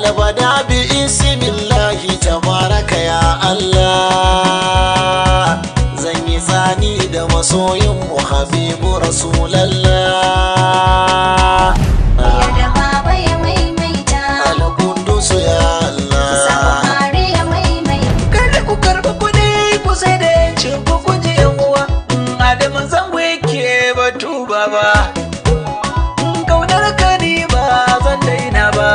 albada bi ismillahi tabaraka ya Allah. Zan yi tsani da masoyin mu habibu rasulallah. Yadda baba ya maimaita Al-Quddus ya Allah. Sabuwar ya maimaita. Kada ku karɓi kuɗi ku sai da yancin ku kuje yan uwa. Adamu zango yake batu baba. Kaunar ka ni ba zan daina ba.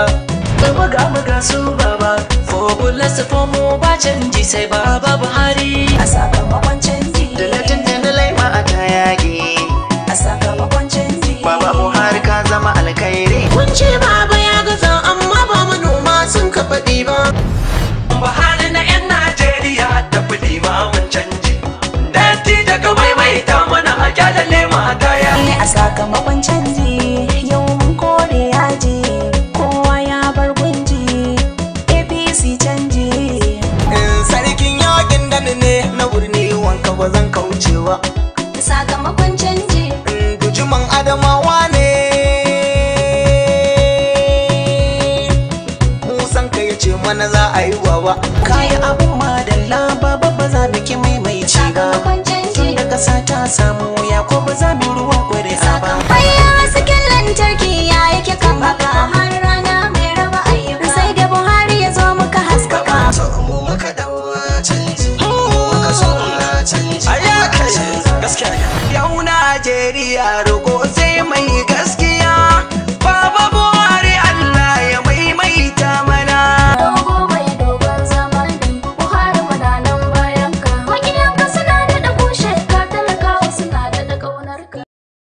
Muga su baba. Fobulas fomo ba canji sai baba Buhari. A sakamakon canji, Dalatin da laima a ta yaƙi. a sakamakon canji. Baba Buhari ka zama alkhairi. Kun ce baba ya gaza amma ba manoma sun ka faɗi ba. Buhari na 'yan Najeriya da kuɗi ba mun canji. Datti daga maimaita mana a kyala lema ta yaƙi. A sakamakon canji, yau mun kore yaji, kowa ya bar gunji, APC canji. Sarkin yakin da ne na birni wanka ba zan kaucewa. A sakamakon canji, Dujuman Adamawa ne. Musan ka ya ce mana za a yi baba. Kaya abun madalla baba ba za mu ki maimaici ba. sakamakon canji. Da ƙasa ta samu ya ko ba za mu ruwan ƙuri'a ba. Baya hasken lantarki ya yake kan haka har rana mai raba ayyuka. Sai da Buhari ya zo muka haskaka. mu muka dawo canji muka so canji Gaskiya yau Najeriya roƙo